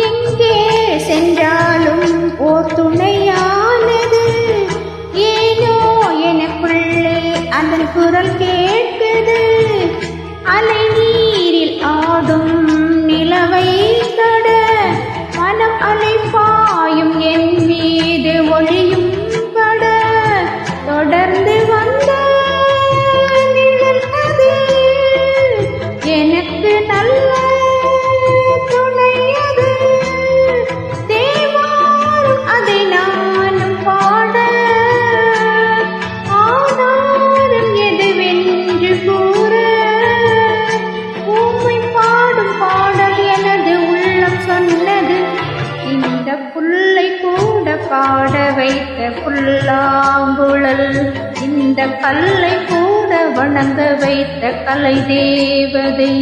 எங்கே சென்றாலும் ஓர் துணையானது. ஏனோ எனக்குள்ளே அதன் குரல் கேட்குது. அலை நீரில் ஆடும் நிலவை தொட மனம் அலைப்பாயும் என் மீது ஒளியும் பட தொடர்ந்து வந்த நிழல் அது எனக்கு நல்ல துணையது. தேவாரம் அதை நானும் பாட ஆதாரம் எதுவென்று கூற ஊமை பாடும் பாடல் எனது உள்ளம் சொன்னது. இந்த புல்லை கூட பாட வைத்த புல்லாங்குழல், இந்த கல்லை கூட வணங்க வைத்த கலை தேவதை.